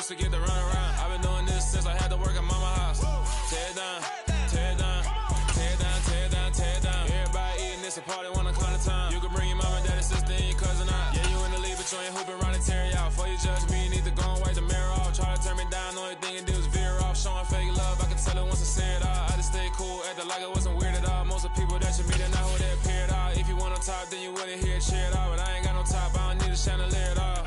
used to get to run around. I've been doing this since I had to work at mama house. Tear it down, tear it down, tear it down, tear it down, tear it down. Everybody eating this a party, 1 o'clock of time. You can bring your mama, daddy, sister, and your cousin out. Yeah, you in the league, but you ain't hooping around and tear it out. Before you judge me, you need to go and wipe the mirror off. Try to turn me down, the only thing you did was veer off. Showing fake love, I can tell it once I say it all. I just stay cool, acting like it wasn't weird at all. Most of the people that you meet are not who they appear at all. If you want on top, then you wouldn't hear it cheer it all. But I ain't got no top, I don't need a chandelier at all.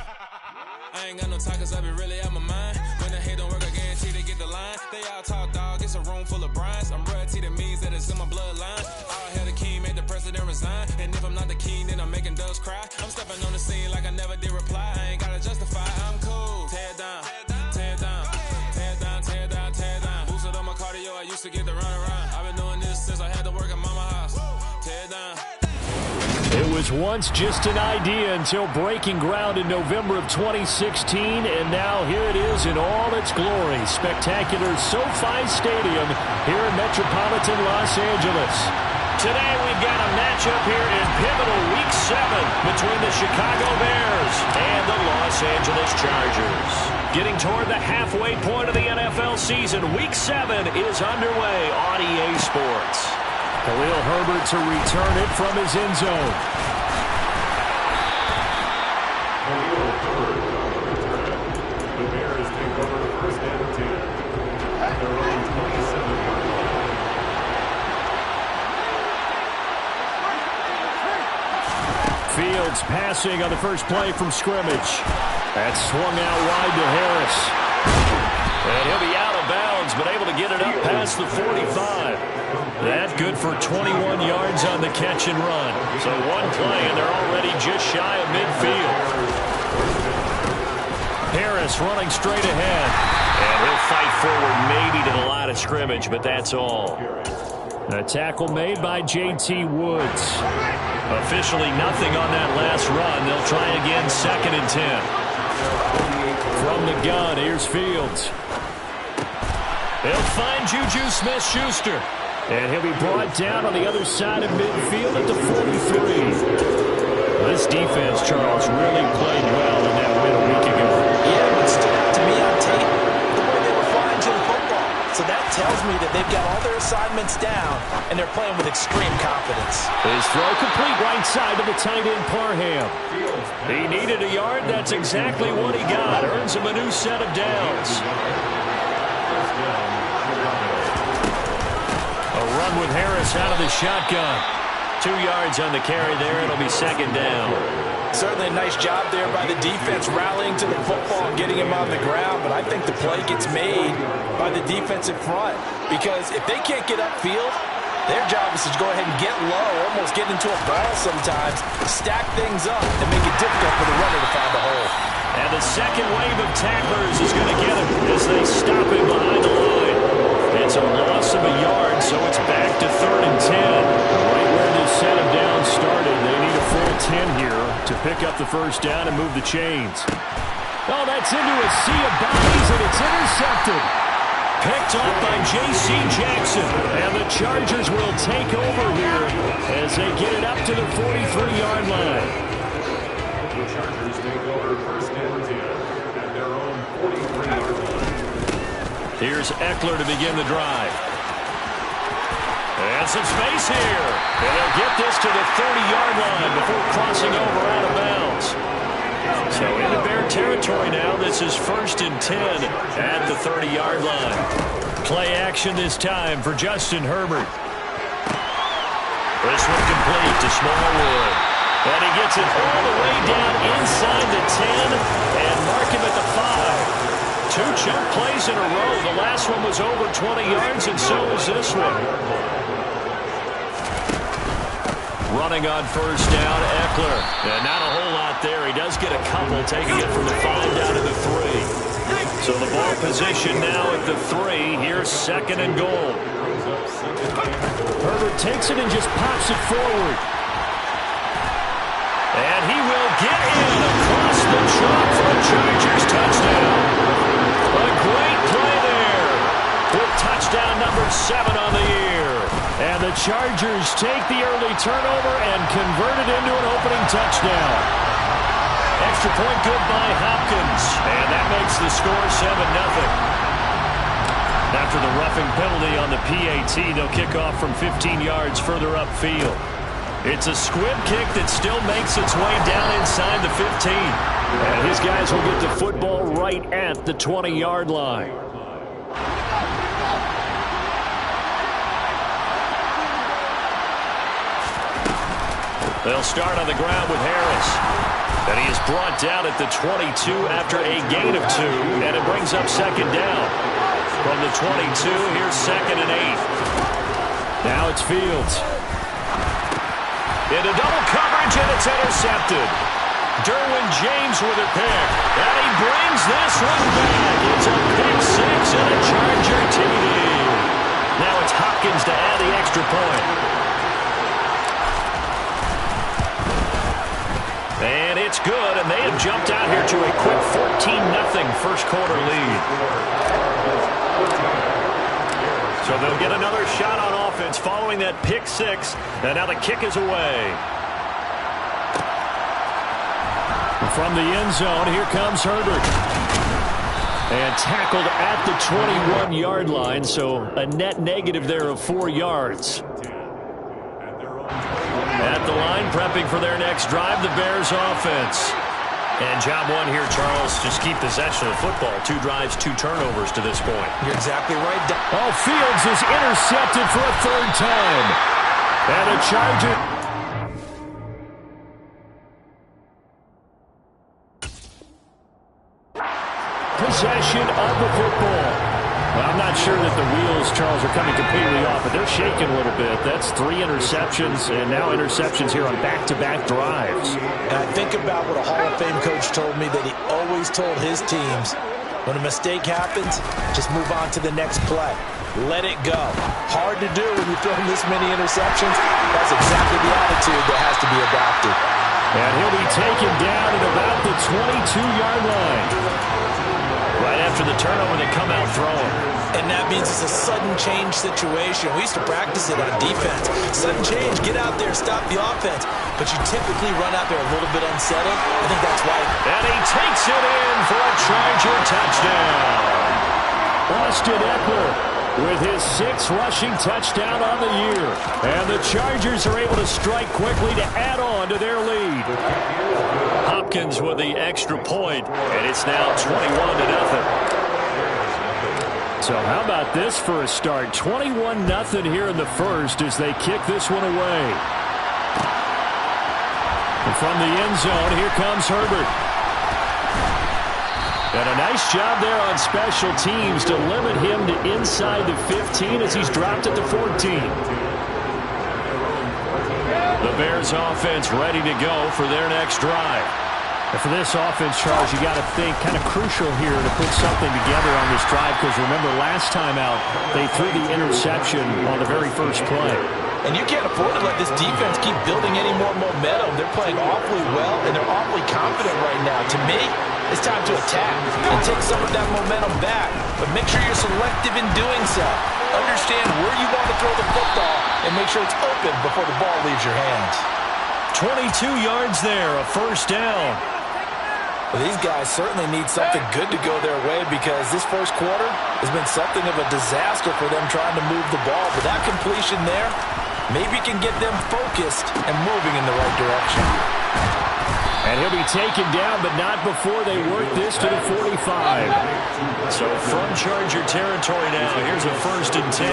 I ain't got no talk, cause I be really out my mind. When the hate don't work, I guarantee they get the line. They all talk, dog, it's a room full of brinds. I'm royalty, that means that it's in my bloodline. All hell the king, made the president resign. And if I'm not the king, then I'm making doves cry. I'm stepping on the scene like I never did reply. I ain't gotta justify, I'm cool. Tear it down, tear it down, tear it down, tear it down, tear it down. Boosted on my cardio, I used to get to run around. I've been doing this since I had to work at mama house. Tear it down. It was once just an idea until breaking ground in November of 2016, and now here it is in all its glory. Spectacular SoFi Stadium here in metropolitan Los Angeles. Today we've got a matchup here in pivotal Week 7 between the Chicago Bears and the Los Angeles Chargers. Getting toward the halfway point of the NFL season, Week 7 is underway on EA Sports. Khalil Herbert to return it from his end zone. The Bears take over the first down and 10 at their own 27-yard line. Fields passing on the first play from scrimmage. That's swung out wide to Harris. And he'll be out of bounds, but able to get it up past the 45. That good for 21 yards on the catch and run. So one play, and they're already just shy of midfield. Harris running straight ahead. And he'll fight forward maybe to the line of scrimmage, but that's all. A tackle made by J.T. Woods. Officially nothing on that last run. They'll try again, 2nd and 10. From the gun, here's Fields. They'll find Juju Smith-Schuster. And he'll be brought down on the other side of midfield at the 43. This defense, Charles, really played well in that win a week ago. Yeah, what stood out to me on tape, the way they were flying to the football. So that tells me that they've got all their assignments down, and they're playing with extreme confidence. His throw complete right side to the tight end, Parham. He needed a yard. That's exactly what he got. Earns him a new set of downs. A run with Harris out of the shotgun. 2 yards on the carry there. It'll be 2nd down. Certainly a nice job there by the defense rallying to the football and getting him on the ground, but I think the play gets made by the defensive front because if they can't get upfield, their job is to go ahead and get low, almost get into a ball sometimes, stack things up, and make it difficult for the runner to find a hole. And the second wave of tacklers is going to get him as they stop him behind the line. It's a loss of a yard, so it's back to 3rd and 10. Right where this set of downs started, they need a full 10 here to pick up the first down and move the chains. Oh, that's into a sea of bodies, and it's intercepted. Picked up by J.C. Jackson, and the Chargers will take over here as they get it up to the 43-yard line. The Chargers take over first down and 10 at their own 43-yard line. Here's Eckler to begin the drive. And some space here. And they'll get this to the 30-yard line before crossing over out of bounds. So into Bear territory now. This is 1st and 10 at the 30-yard line. Play action this time for Justin Herbert. This one complete to Smallwood. And he gets it all the way down inside the 10 and mark him at the 5. 2 chunk plays in a row. The last one was over 20 yards, and so is this one. Running on first down, Eckler. And not a whole lot there. He does get a couple, taking it from the 5 down to the 3. So the ball position now at the 3. Here's 2nd and goal. Herbert takes it and just pops it forward. And he will get in across the chalk for a Chargers touchdown. A great play there with touchdown number 7 on the year. And the Chargers take the early turnover and convert it into an opening touchdown. Extra point good by Hopkins. And that makes the score 7-0. After the roughing penalty on the PAT, they'll kick off from 15 yards further upfield. It's a squib kick that still makes its way down inside the 15. And his guys will get the football right at the 20-yard line. They'll start on the ground with Harris. And he is brought down at the 22 after a gain of 2. And it brings up second down. From the 22, here's 2nd and 8. Now it's Fields. Into double coverage, and it's intercepted. Derwin James with a pick. And he brings this one back. It's a pick 6 and a Charger TD. Now it's Hopkins to add the extra point. And it's good, and they have jumped out here to a quick 14-0 first quarter lead. So they'll get another shot on offense following that pick 6, and now the kick is away. From the end zone, here comes Herbert. And tackled at the 21-yard line, so a net negative there of 4 yards. At the line, prepping for their next drive, the Bears offense. And job one here, Charles, just keep possession of the football. 2 drives, 2 turnovers to this point. You're exactly right. Oh, Fields is intercepted for a 3rd time. And a Charger. Possession of the football. Well, I'm not sure that the wheels, Charles, are coming completely off, but they're shaking a little bit. That's 3 interceptions, and now interceptions here on back-to-back drives. And I think about what a Hall of Fame coach told me that he always told his teams, when a mistake happens, just move on to the next play. Let it go. Hard to do when you're throwing this many interceptions. That's exactly the attitude that has to be adopted. And he'll be taken down at about the 22-yard line. Right after the turnover, they come out throwing. And that means it's a sudden change situation. We used to practice it on defense. Sudden change, get out there, stop the offense. But you typically run out there a little bit unsettled. I think that's why. And he takes it in for a Charger touchdown. Austin Eckler with his 6th rushing touchdown on the year. And the Chargers are able to strike quickly to add on to their lead. Hopkins with the extra point, and it's now 21-0. So how about this for a start? 21-0 here in the first as they kick this one away. And from the end zone, here comes Herbert. And a nice job there on special teams to limit him to inside the 15 as he's dropped at the 14. The Bears offense ready to go for their next drive. And for this offense, Charles, you got to think kind of crucial here to put something together on this drive because remember last time out they threw the interception on the very first play. And you can't afford to let this defense keep building any more momentum. They're playing awfully well, and they're awfully confident right now. To me, it's time to attack and take some of that momentum back. But make sure you're selective in doing so. Understand where you want to throw the football and make sure it's open before the ball leaves your hands. 22 yards there, a first down. Well, these guys certainly need something good to go their way because this first quarter has been something of a disaster for them trying to move the ball. But that completion there maybe can get them focused and moving in the right direction. And he'll be taken down, but not before they work this to the 45. So from Charger territory now, here's a 1st and 10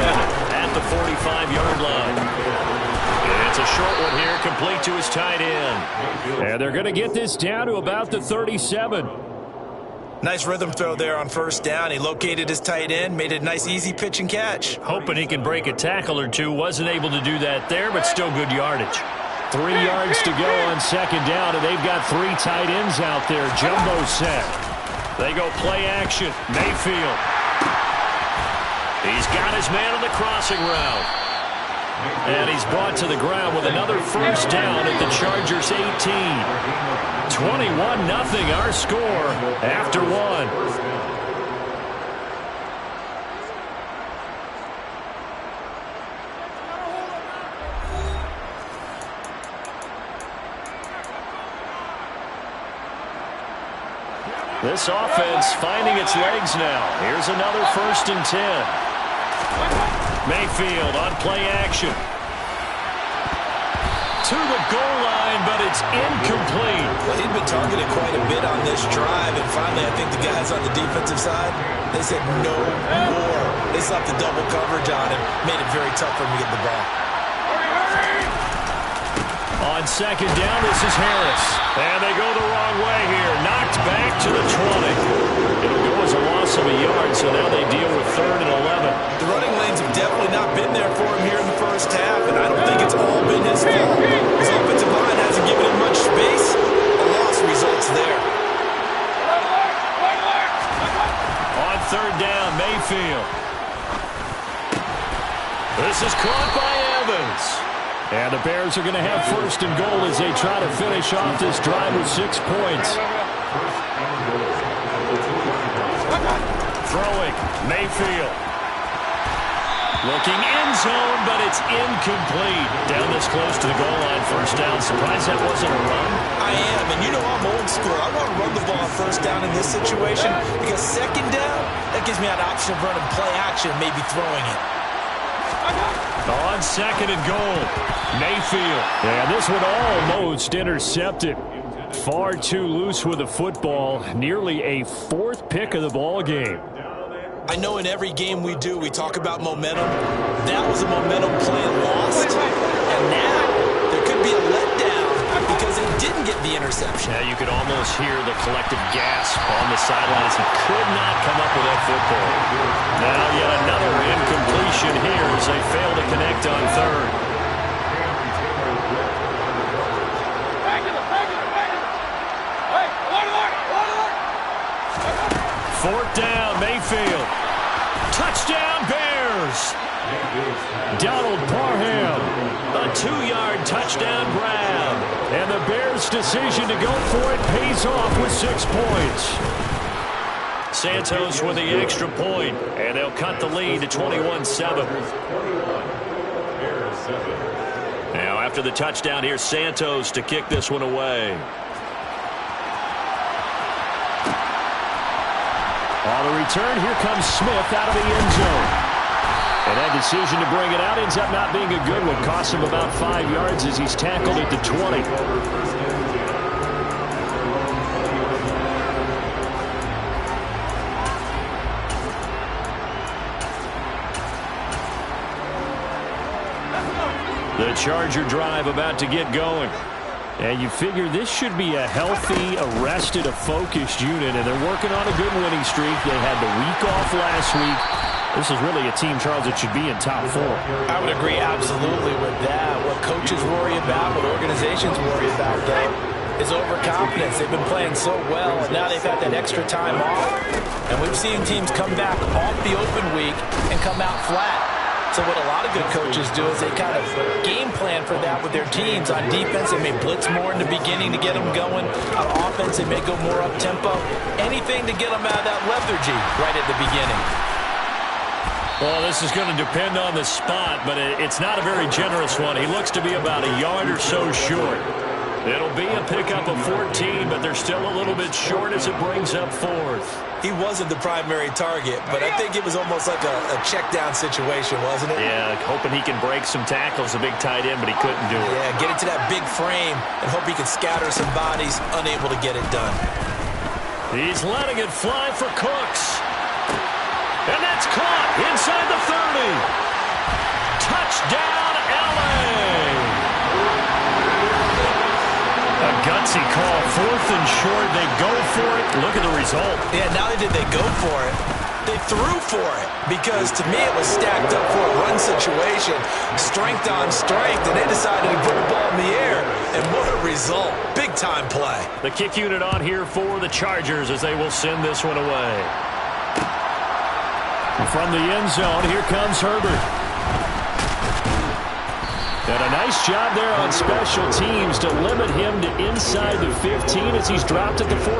at the 45-yard line. It's a short one here, complete to his tight end. And they're going to get this down to about the 37. Nice rhythm throw there on first down. He located his tight end, made a nice easy pitch and catch. Hoping he can break a tackle or two. Wasn't able to do that there, but still good yardage. 3 yards to go on second down, and they've got 3 tight ends out there. Jumbo set. They go play action. Mayfield. He's got his man on the crossing route. And he's brought to the ground with another first down at the Chargers 18. 21-0 our score after 1. This offense finding its legs now. Here's another 1st and 10. Mayfield on play action. To the goal line, but it's incomplete. Well, he'd been targeted quite a bit on this drive, and finally I think the guys on the defensive side, they said no more. They slapped the double coverage on him, made it very tough for him to get the ball. On 2nd down, this is Harris. And they go the wrong way here. Knocked back to the 20. It'll go as a loss of a yard, so now they deal with 3rd and 11. The running lanes have definitely not been there for him here in the first half, and I don't think it's all been his fault. His offensive line hasn't given him much space. A loss results there. On 3rd down, Mayfield. This is caught by Evans. And the Bears are going to have 1st and goal as they try to finish off this drive with 6 points. Throwing, Mayfield. Looking end zone, but it's incomplete. Down this close to the goal line, 1st down. Surprised that wasn't a run? I am, and you know I'm old school. I want to run the ball on 1st down in this situation because 2nd down, that gives me an option of running play action, maybe throwing it. On 2nd and goal, Mayfield. And this one almost intercepted. Far too loose with the football. Nearly a 4th pick of the ball game. I know in every game we do, we talk about momentum. That was a momentum play lost. And now there could be a letdown because they didn't get the interception. Yeah, you could almost hear the collective gasp on the sidelines. He could not come up with that football. Now yet another incompletion here as they fail to connect on 3rd. Fourth down, Mayfield. Touchdown, Bears. Donald Parham, a 2-yard touchdown grab. And the Bears' decision to go for it pays off with 6 points. Santos with the extra point, and they'll cut the lead to 21-7. Now after the touchdown, here's Santos to kick this one away. On the return, here comes Smith out of the end zone. And that decision to bring it out ends up not being a good one. Costs him about 5 yards as he's tackled at the 20. The Charger drive about to get going. And you figure this should be a healthy, arrested, a focused unit, and they're working on a good winning streak. They had the week off last week. This is really a team, Charles, that should be in top 4. I would agree absolutely with that. What coaches worry about, what organizations worry about, though, is overconfidence. They've been playing so well, and now they've had that extra time off. And we've seen teams come back off the open week and come out flat. So what a lot of good coaches do is they kind of game plan for that with their teams. On defense, they may blitz more in the beginning to get them going. On offense, they may go more up-tempo. Anything to get them out of that lethargy right at the beginning. Well, this is going to depend on the spot, but it's not a very generous one. He looks to be about a yard or so short. It'll be a pickup of 14, but they're still a little bit short as it brings up 4th. He wasn't the primary target, but I think it was almost like a check-down situation, wasn't it? Yeah, hoping he can break some tackles, a big tight end, but he couldn't do it. Yeah, get into that big frame and hope he can scatter some bodies, unable to get it done. He's letting it fly for Cooks. And that's caught inside the 30. Touchdown, LA! A gutsy call, 4th and short. They go for it. Look at the result. Yeah, not only did they go for it, they threw for it. Because to me, it was stacked up for a run situation. Strength on strength, and they decided to put the ball in the air. And what a result. Big-time play. The kick unit on here for the Chargers as they will send this one away. From the end zone, here comes Herbert. And a nice job there on special teams to limit him to inside the 15 as he's dropped at the 14.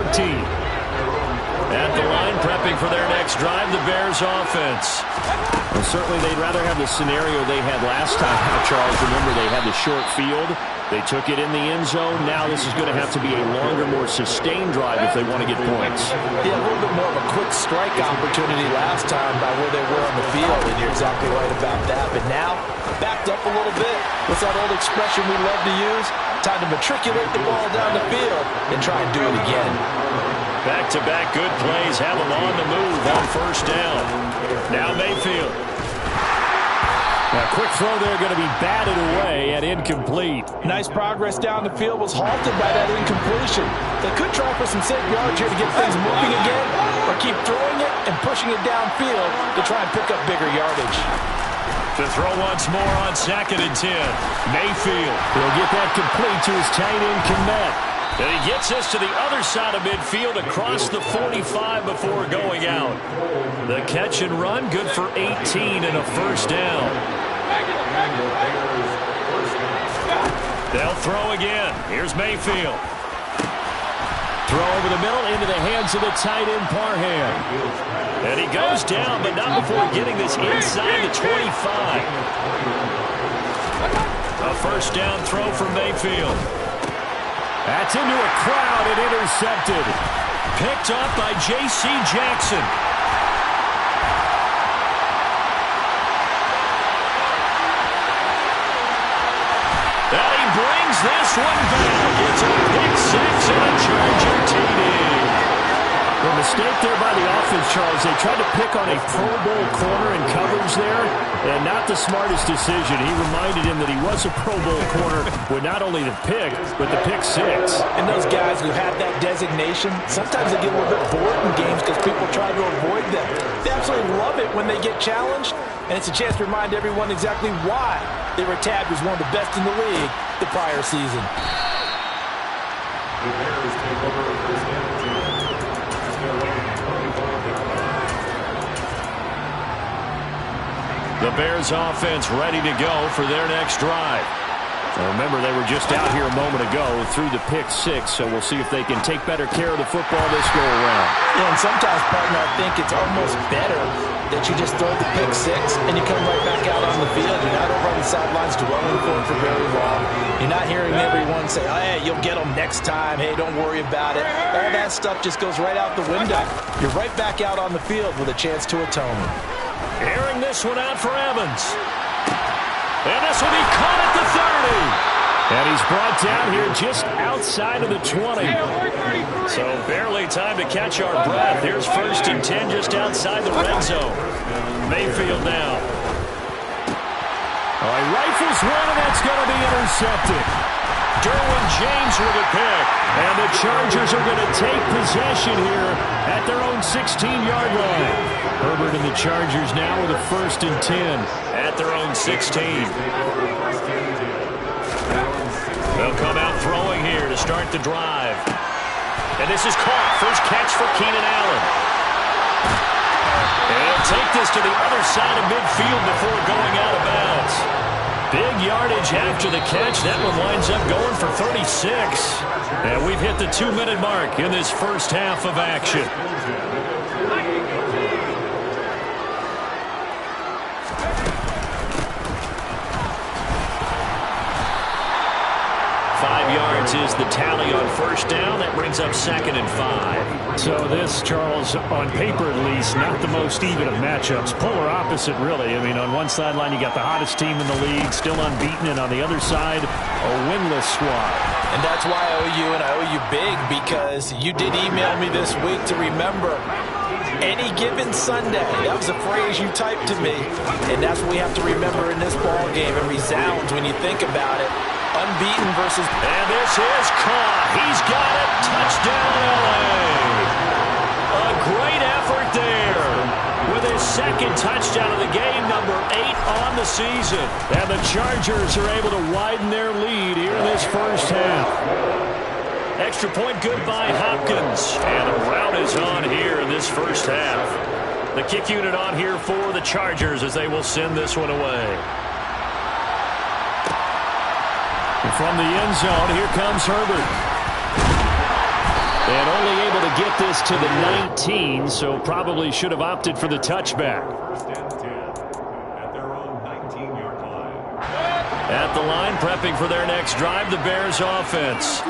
At the line prepping for their next drive, the Bears offense. Well, certainly they'd rather have the scenario they had last time out, Charles. Remember, they had the short field. They took it in the end zone. Now this is going to have to be a longer, more sustained drive if they want to get points. Yeah, a little bit more of a quick strike opportunity last time by where they were on the field, and you're exactly right about that. But now, backed up a little bit. What's that old expression we love to use? Time to matriculate the ball down the field and try and do it again. Back-to-back good plays have them on the move on first down. Now Mayfield. A quick throw there going to be batted away and incomplete. Nice progress down the field was halted by that incompletion. They could try for some safe yards here to get things moving again, or keep throwing it and pushing it downfield to try and pick up bigger yardage. To throw once more on 2nd and 10. Mayfield. He'll get that complete to his tight end, Kmet. And he gets us to the other side of midfield across the 45 before going out. The catch and run, good for 18 and a first down. They'll throw again. Here's Mayfield. Throw over the middle into the hands of the tight end, Parham. And he goes down, but not before getting this inside the 25. A first down throw for Mayfield. That's into a crowd and intercepted. Picked up by J.C. Jackson. And he brings this one back. It's a pick six and a Charger TD. The mistake there by the offense, Charles. They tried to pick on a Pro Bowl corner in coverage there, and not the smartest decision. He reminded him that he was a Pro Bowl corner with not only the pick, but the pick six. And those guys who have that designation, sometimes they get a little bit bored in games because people try to avoid them. They absolutely love it when they get challenged, and it's a chance to remind everyone exactly why they were tabbed as one of the best in the league the prior season. The Bears take over first down. The Bears offense ready to go for their next drive. Now remember, they were just out here a moment ago through the pick six, so we'll see if they can take better care of the football this go-around. Yeah, and sometimes, partner, I think it's almost better that you just throw the pick six and you come right back out on the field. You're not over on the sidelines dwelling for it for very long. You're not hearing everyone say, oh, hey, you'll get them next time. Hey, don't worry about it. All that stuff just goes right out the window. You're right back out on the field with a chance to atone. Airing this one out for Evans. And this will be caught at the 30. And he's brought down here just outside of the 20. So barely time to catch our breath. Here's 1st and 10 just outside the red zone. Mayfield now. All right, rifles one, and that's going to be intercepted. Derwin James with a pick. And the Chargers are going to take possession here at their own 16-yard line. Herbert and the Chargers now with a 1st and 10 at their own 16. They'll come out throwing here to start the drive. And this is caught. First catch for Keenan Allen. And he'll take this to the other side of midfield before going out of bounds. Big yardage after the catch. That one winds up going for 36. And we've hit the 2-minute mark in this first half of action. Yards is the tally on first down. That brings up 2nd and 5. So this, Charles, on paper at least, not the most even of matchups. Polar opposite, really. I mean, on one sideline, you got the hottest team in the league, still unbeaten, and on the other side, a winless squad. And that's why I owe you, and I owe you big, because you did email me this week to remember any given Sunday. That was a phrase you typed to me, and that's what we have to remember in this ball game. It resounds when you think about it. Unbeaten versus... And this is caught. He's got it. Touchdown, L.A. A great effort there with his 2nd touchdown of the game, number 8 on the season. And the Chargers are able to widen their lead here in this first half. Extra point good by Hopkins. And a rout is on here in this first half. The kick unit on here for the Chargers as they will send this one away. From the end zone, here comes Herbert. And only able to get this to the 19, so probably should have opted for the touchback. First and 10 at their own 19-yard line. At the line, prepping for their next drive, the Bears offense.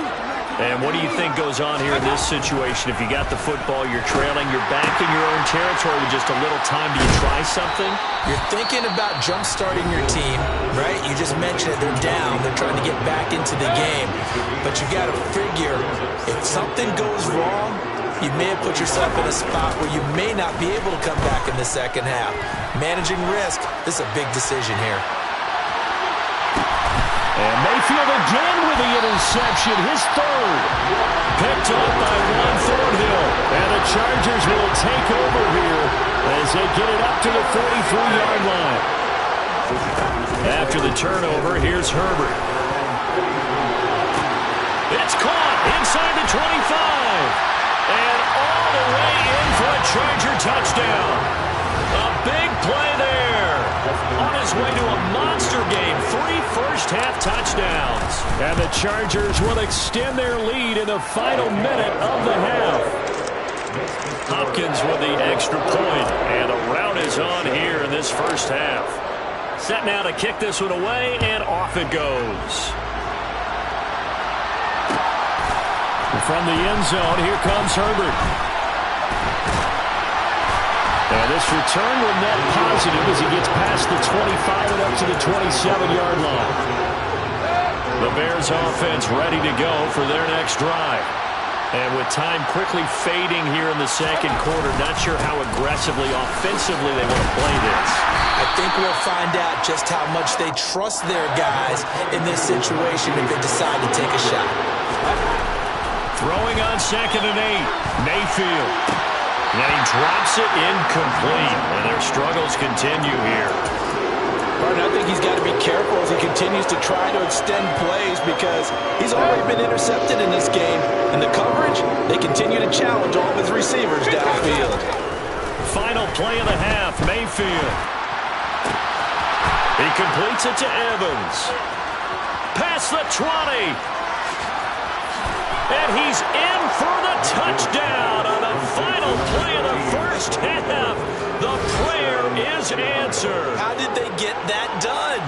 And what do you think goes on here in this situation? If you got the football, you're trailing, you're back in your own territory with just a little time. Do you try something? You're thinking about jump-starting your team, right? You just mentioned it. They're down. They're trying to get back into the game. But you got to figure, if something goes wrong, you may have put yourself in a spot where you may not be able to come back in the second half. Managing risk, this is a big decision here. And Mayfield again with the interception, his third. Picked off by Juan Thornhill. And the Chargers will take over here as they get it up to the 43-yard line. After the turnover, here's Herbert. It's caught inside the 25. And all the way in for a Charger touchdown. A big play there. On his way to a monster game. 3 first-half touchdowns. And the Chargers will extend their lead in the final minute of the half. Hopkins with the extra point. And a rout is on here in this first half. Set now to kick this one away, and off it goes. From the end zone, here comes Herbert. And this return will net positive as he gets past the 25 and up to the 27-yard line. The Bears offense ready to go for their next drive. And with time quickly fading here in the second quarter, not sure how aggressively, offensively they want to play this. I think we'll find out just how much they trust their guys in this situation if they decide to take a shot. Throwing on 2nd and 8, Mayfield. And he drops it incomplete. And their struggles continue here. Martin, I think he's got to be careful as he continues to try to extend plays because he's already been intercepted in this game. And the coverage, they continue to challenge all of his receivers downfield. Final play of the half, Mayfield. He completes it to Evans. Past the 20. And he's in for the touchdown on the final play of the first half. The prayer is answered. How did they get that done?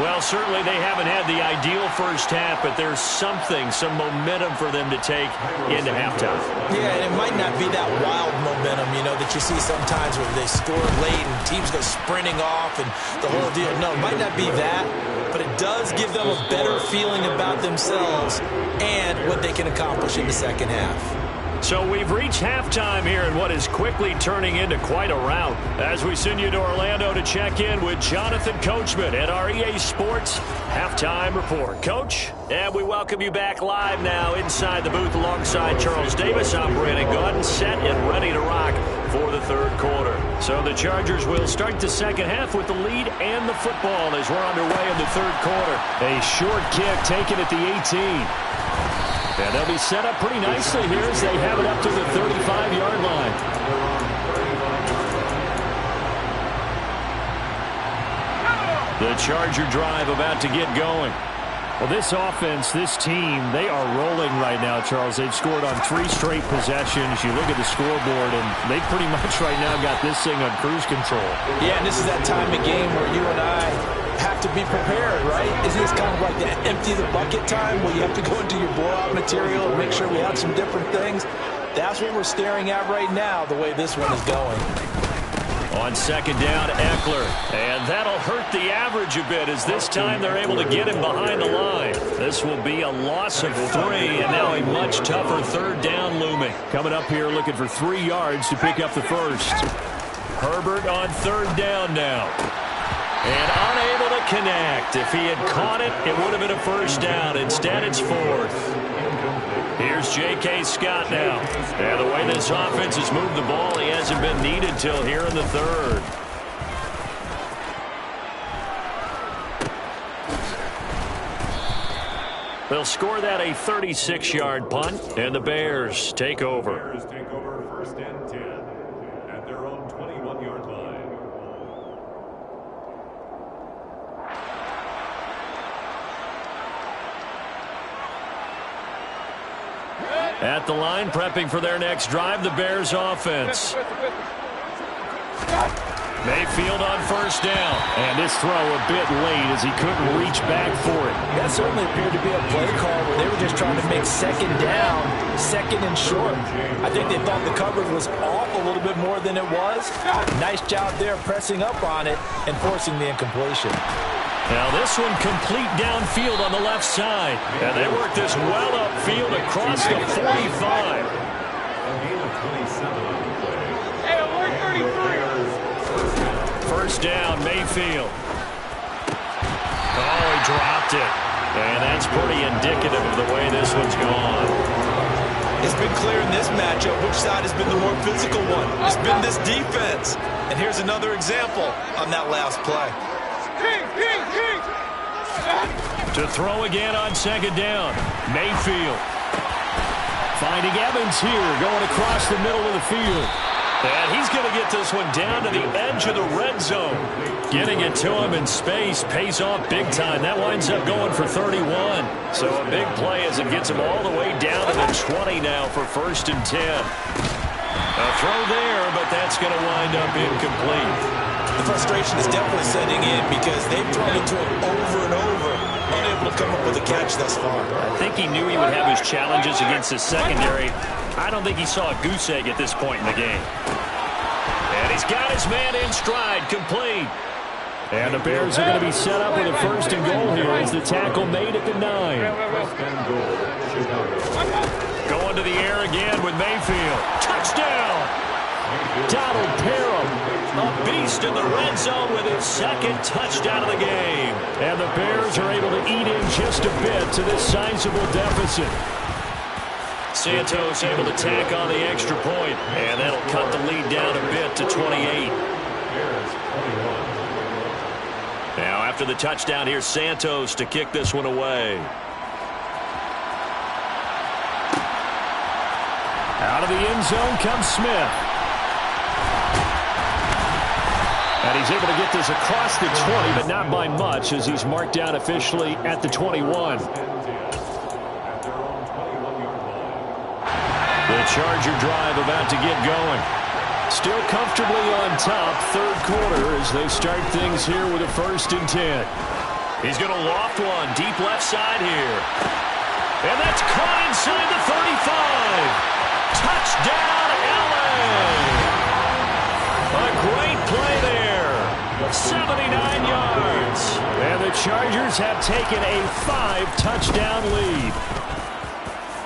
Well, certainly they haven't had the ideal first half, but there's something, some momentum for them to take into halftime. Yeah, and it might not be that wild momentum, you know, that you see sometimes where they score late and teams go sprinting off and the whole deal. No, it might not be that, but it does give them a better feeling about themselves and what they can accomplish in the second half. So we've reached halftime here in what is quickly turning into quite a rout. As we send you to Orlando to check in with Jonathan Coachman at our EA Sports Halftime Report. Coach, and we welcome you back live now inside the booth alongside Charles Davis. I'm Brandon Gaudin, set and ready to rock for the third quarter. So the Chargers will start the second half with the lead and the football as we're underway in the third quarter. A short kick taken at the 18. And they'll be set up pretty nicely here as they have it up to the 35-yard line. The Charger drive about to get going. Well, this offense, this team, they are rolling right now, Charles. They've scored on 3 straight possessions. You look at the scoreboard, and they pretty much right now got this thing on cruise control. Yeah, and this is that time of game where you and I have to be prepared, right? Isn't this kind of like the empty the bucket time where you have to go into your blowout material and make sure we have some different things? That's what we're staring at right now, the way this one is going. On second down, Eckler. And that'll hurt the average a bit as this time they're able to get him behind the line. This will be a loss of 3, and now a much tougher third down looming. Coming up here looking for 3 yards to pick up the first. Herbert on third down now. And unable to connect. If he had caught it, it would have been a first down. Instead, it's 4th. Here's J.K. Scott now. And the way this offense has moved the ball, he hasn't been needed till here in the third. They'll score that a 36-yard punt, and the Bears take over. Bears take over first and 10 at their own 21-yard line. At the line, prepping for their next drive, the Bears offense. Mayfield on first down. And this throw a bit late as he couldn't reach back for it. That certainly appeared to be a play call where they were just trying to make second down, second and short. I think they thought the coverage was off a little bit more than it was. Nice job there pressing up on it and forcing the incompletion. Now this one complete downfield on the left side. And they work this well upfield across the 45. First down, Mayfield. Oh, he dropped it. And that's pretty indicative of the way this one's gone. It's been clear in this matchup which side has been the more physical one. It's been this defense. And here's another example on that last play. To throw again on second down, Mayfield. Finding Evans here, going across the middle of the field. And he's going to get this one down to the edge of the red zone. Getting it to him in space pays off big time. That winds up going for 31. So a big play as it gets him all the way down to the 20 now for 1st and 10. A throw there, but that's going to wind up incomplete. The frustration is definitely setting in because they've thrown it to him over and over, unable to come up with a catch thus far. I think he knew he would have his challenges against his secondary. I don't think he saw a goose egg at this point in the game. And he's got his man in stride, complete. And the Bears are going to be set up with a 1st and goal here as the tackle made at the 9. Going to the air again with Mayfield. Touchdown! Donald Parham, a beast in the red zone with his 2nd touchdown of the game. And the Bears are able to eat in just a bit to this sizable deficit. Santos able to tack on the extra point, and that'll cut the lead down a bit to 28. Now after the touchdown, here's Santos to kick this one away. Out of the end zone comes Smith. And he's able to get this across the 20, but not by much as he's marked down officially at the 21. The Charger drive about to get going. Still comfortably on top, 3rd quarter as they start things here with a 1st and 10. He's going to loft one deep left side here. And that's caught inside the 35. Touchdown, LA! A great play there. 79 yards. And the Chargers have taken a 5-touchdown lead.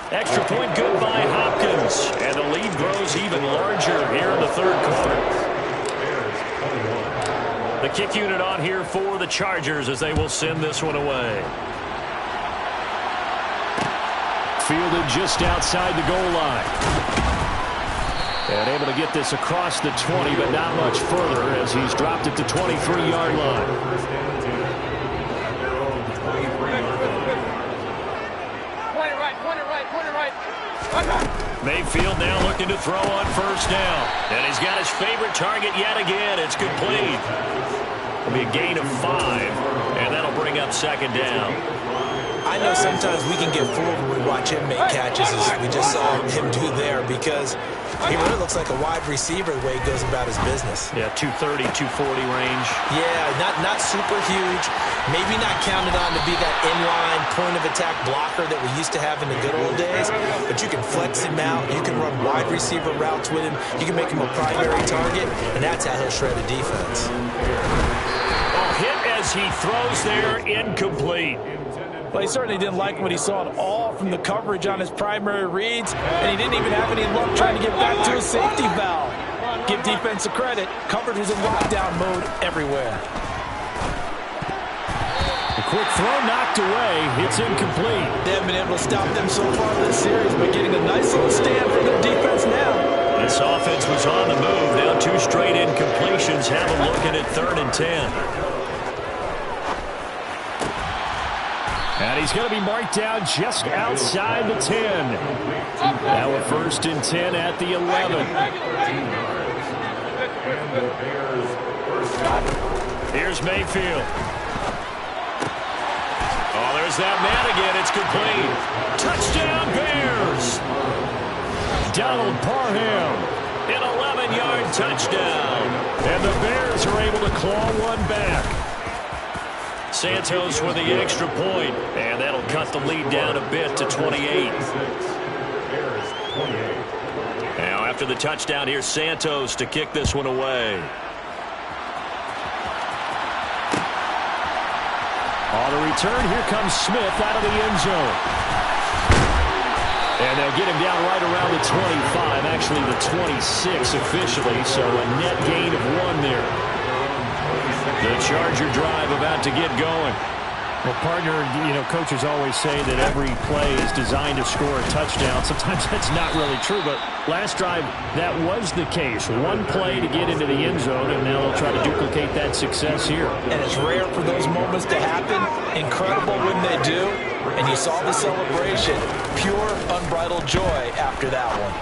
Extra point good by Hopkins. And the lead grows even larger here in the 3rd quarter. The kick unit on here for the Chargers as they will send this one away. Fielded just outside the goal line. And able to get this across the 20, but not much further as he's dropped it to 23-yard line. Mayfield now looking to throw on first down. And he's got his favorite target yet again. It's complete. It'll be a gain of 5, and that'll bring up 2nd down. I know sometimes we can get fooled when we watch him make catches as we just saw him do there because he really looks like a wide receiver the way he goes about his business. Yeah, 230, 240 range. Yeah, not super huge. Maybe not counted on to be that inline point-of-attack blocker that we used to have in the good old days, but you can flex him out. You can run wide receiver routes with him. You can make him a primary target, and that's how he'll shred a defense. A hit as he throws there, incomplete. Well, he certainly didn't like what he saw at all from the coverage on his primary reads, and he didn't even have any luck trying to get back to his safety valve. Give defense a credit. Coverage was in lockdown mode everywhere. A quick throw knocked away. It's incomplete. They haven't been able to stop them so far this series, but getting a nice little stand for their defense now. This offense was on the move. Now 2 straight incompletions have them looking at 3rd and 10. And he's going to be marked down just outside the 10. Now a 1st and 10 at the 11. Here's Mayfield. Oh, there's that man again. It's complete. Touchdown, Bears. Donald Parham. An 11-yard touchdown. And the Bears are able to claw one back. Santos with the extra point, and that'll cut the lead down a bit to 28. Now after the touchdown, here's Santos to kick this one away. On the return, here comes Smith out of the end zone. And they'll get him down right around the 25, actually the 26 officially, so a net gain of 1 there. The Charger drive about to get going. Well, partner, coaches always say that every play is designed to score a touchdown. Sometimes that's not really true, but last drive, that was the case. One play to get into the end zone, and now they'll try to duplicate that success here. And it's rare for those moments to happen. Incredible when they do. And you saw the celebration. Pure, unbridled joy after that one.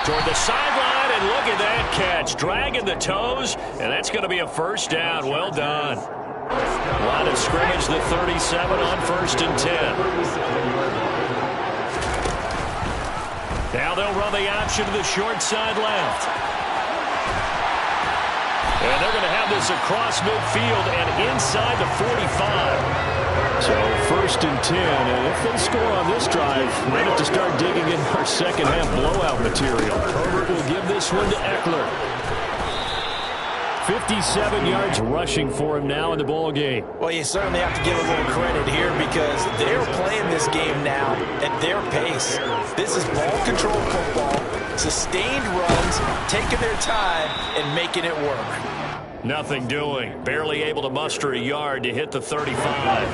Toward the sideline, and look at that catch. Dragging the toes, and that's going to be a first down. Well done. Line of scrimmage, the 37 on 1st and 10. Now they'll run the option to the short side left. And they're going to have this across midfield and inside the 45. So 1st and 10, and if they score on this drive, we have to start digging in our second half blowout material. Herbert will give this one to Eckler. 57 yards rushing for him now in the ball game. Well, you certainly have to give a little credit here because they're playing this game now at their pace. This is ball control football, sustained runs, taking their time and making it work. Nothing doing. Barely able to muster a yard to hit the 35.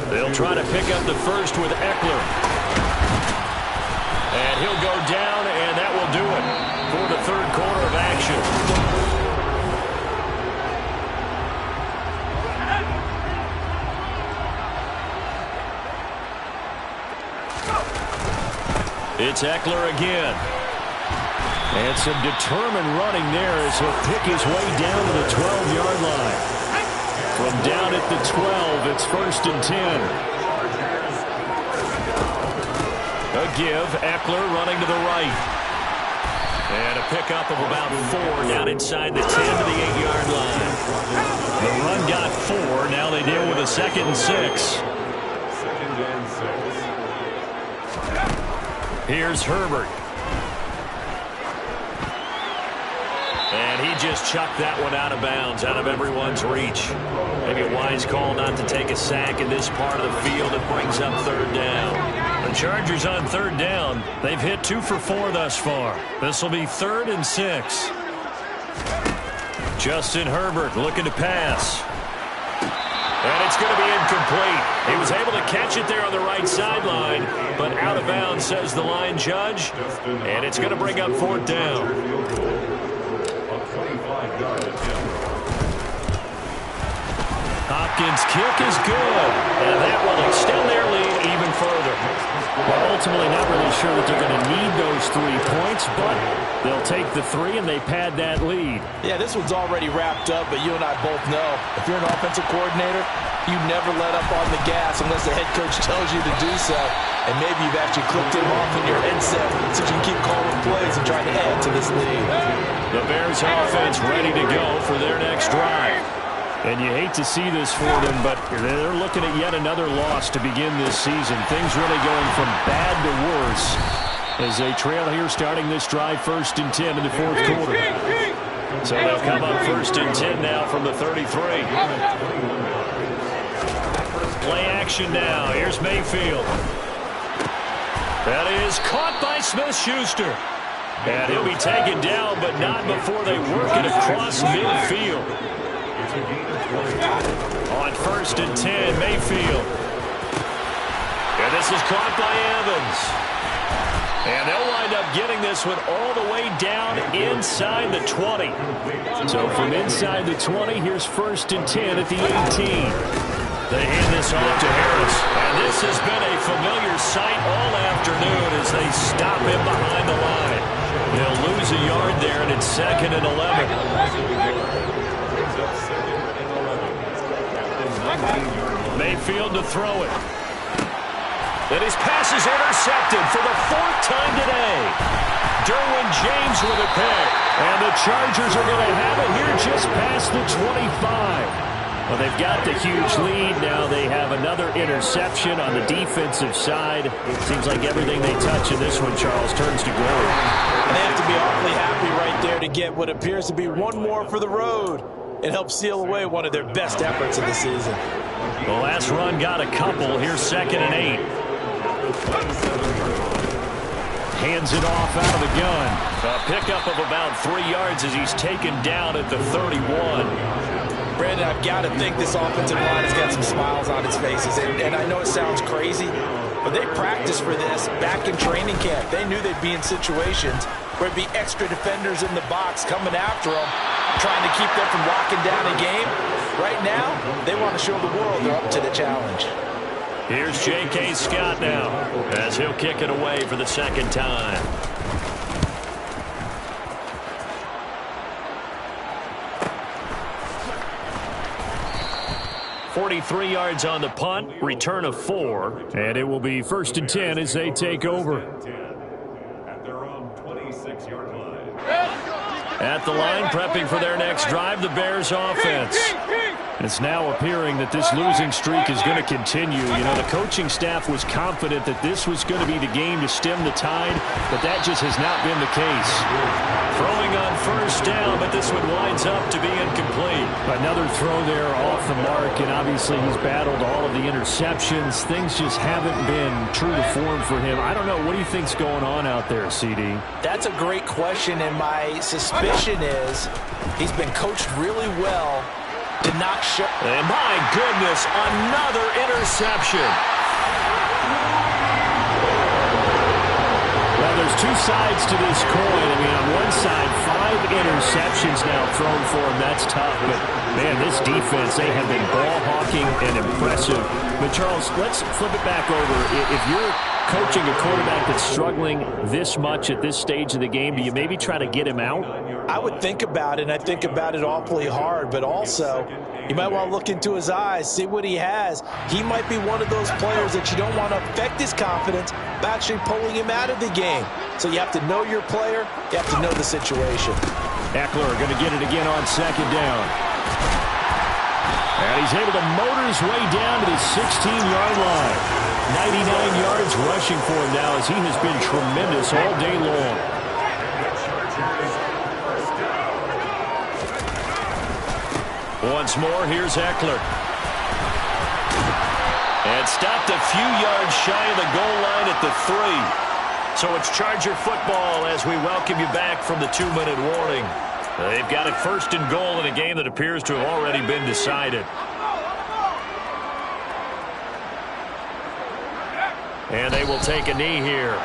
They'll try to pick up the first with Eckler. And he'll go down, and that will do it for the third quarter of action. It's Eckler again. And some determined running there as he'll pick his way down to the 12-yard line. From down at the 12, it's 1st and 10. A give, Eckler running to the right. And a pickup of about 4 down inside the 10 to the 8-yard line. The run got 4. Now they deal with a 2nd and 6. Here's Herbert. And he just chucked that one out of bounds, out of everyone's reach. Maybe a wise call not to take a sack in this part of the field. It brings up 3rd down. The Chargers on 3rd down. They've hit 2 for 4 thus far. This will be 3rd and 6. Justin Herbert looking to pass. And it's going to be incomplete. He was able to catch it there on the right sideline, but out of bounds, says the line judge. And it's going to bring up 4th down. Hopkins' kick is good, and that will extend their lead even further. Well, ultimately not really sure that they're going to need those 3 points, but they'll take the 3 and they pad that lead. Yeah, this one's already wrapped up, but you and I both know if you're an offensive coordinator, you never let up on the gas unless the head coach tells you to do so. And maybe you've actually clicked him off in your headset so you can keep calling plays and trying to add to this lead. The Bears offense ready to go for their next drive. And you hate to see this for them, but they're looking at yet another loss to begin this season. Things really going from bad to worse as they trail here starting this drive 1st and 10 in the 4th quarter. So they'll come up 1st and 10 now from the 33. Play action now. Here's Mayfield. That is caught by Smith-Schuster. And he'll be taken down, but not before they work it across midfield. On 1st and 10, Mayfield. And this is caught by Evans. And they'll wind up getting this one all the way down inside the 20. So from inside the 20, here's 1st and 10 at the 18. They hand this off to Harris. And this has been a familiar sight all afternoon as they stop him behind the line. They'll lose a yard there, and it's 2nd and 11. Mayfield to throw it. And his pass is intercepted for the 4th time today. Derwin James with a pick. And the Chargers are going to have it here just past the 25. Well, they've got the huge lead. Now they have another interception on the defensive side. It seems like everything they touch in this one, Charles, turns to gold. And they have to be awfully happy right there to get what appears to be one more for the road and help seal away one of their best efforts of the season. The last run got a couple. Here's 2nd and 8. Hands it off out of the gun. A pickup of about 3 yards as he's taken down at the 31. Brandon, I've got to think this offensive line has got some smiles on its faces. And I know it sounds crazy, but they practiced for this back in training camp. They knew they'd be in situations where it'd be extra defenders in the box coming after them, trying to keep them from locking down a game. Right now, they want to show the world they're up to the challenge. Here's J.K. Scott now as he'll kick it away for the 2nd time. 43 yards on the punt, return of 4, and it will be 1st and 10 as they take over. At their own 26-yard line. At the line, prepping for their next drive, the Bears offense. It's now appearing that this losing streak is going to continue. You know, the coaching staff was confident that this was going to be the game to stem the tide, but that just has not been the case. Throwing on 1st down, but this one winds up to be incomplete. Another throw there off the mark, and obviously he's battled all of the interceptions. Things just haven't been true to form for him. I don't know. What do you think's going on out there, CD? That's a great question, and my suspicion is he's been coached really well to not show. And my goodness, another interception. Well, there's 2 sides to this coin. I mean, on one side, 5 interceptions now thrown for him. That's tough. But, man, this defense, they have been ball hawking and impressive. But, Charles, let's flip it back over. If you're coaching a quarterback that's struggling this much at this stage of the game, do you maybe try to get him out? I would think about it, and I think about it awfully hard, but also you might want to look into his eyes, see what he has. He might be one of those players that you don't want to affect his confidence by actually pulling him out of the game. So you have to know your player, you have to know the situation. Eckler going to get it again on 2nd down. And he's able to motor his way down to the 16-yard line. 99 yards rushing for him now as he has been tremendous all day long. Once more, here's Eckler. And stopped a few yards shy of the goal line at the 3. So it's Charger football as we welcome you back from the 2-minute warning. They've got it 1st and goal in a game that appears to have already been decided. And they will take a knee here.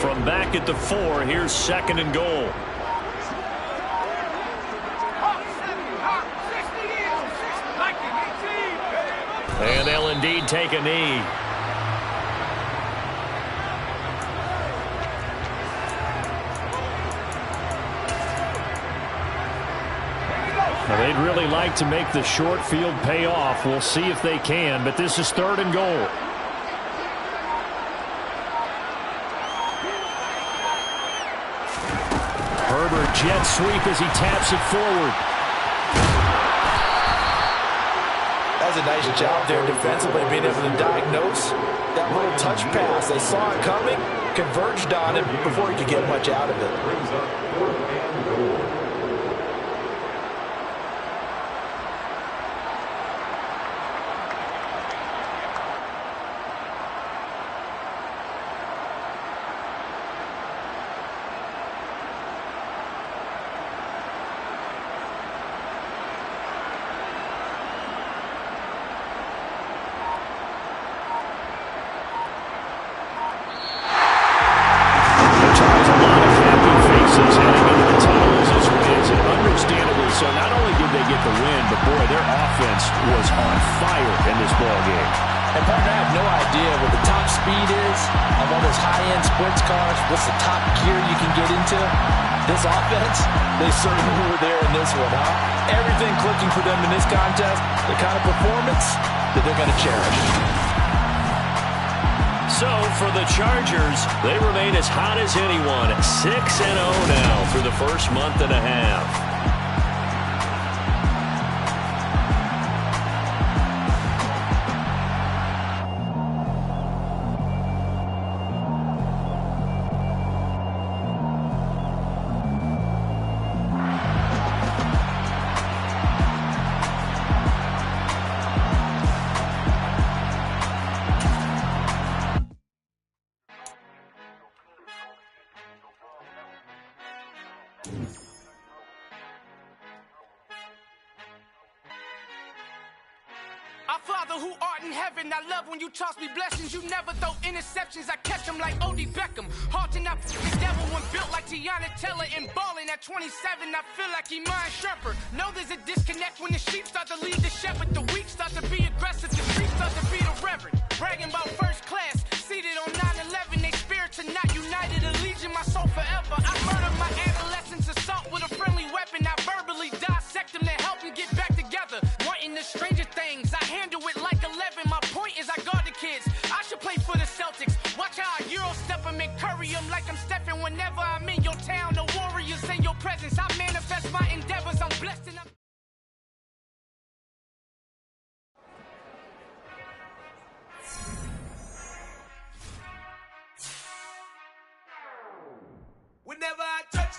From back at the 4, here's 2nd and goal. And they'll indeed take a knee. Now, they'd really like to make the short field pay off. We'll see if they can, but this is 3rd and goal. Herbert jet sweep as he taps it forward. That was a nice job there defensively, being able to diagnose that little touch pass. They saw it coming, converged on it before he could get much out of it. Brings up 4th and goal. So not only did they get the win, but boy, their offense was on fire in this ball game. And partner, I have no idea what the top speed is on one of those high-end sports cars. What's the top gear you can get into? This offense, they certainly were there in this one, huh? Everything clicking for them in this contest, the kind of performance that they're going to cherish. So for the Chargers, they remain as hot as anyone at 6-0 now through the first month and a half. Our Father who art in heaven, I love when you toss me blessings. You never throw interceptions, I catch them like O.D. Beckham. Hard to not the devil when built like Tiana Taylor and balling at 27. I feel like Iman Shumpert. Know there's a disconnect when the sheep start to lead the shepherd. The weak start to be aggressive, the street start to be the reverend. Bragging about first class, seated on 9/11. They spirits are not united, a legion, my soul forever. I murdered my adolescence, assault with a friendly weapon. I verbally dissect them to help them get back together. Wanting the stranger things, I handle it like 11. My point is I guard the kids. I should play for the Celtics. Watch how I Euro step them and curry them like I'm stepping whenever I'm in your town. The Warriors in your presence. I manifest my endeavors. I'm blessed and I'm... Whenever I touch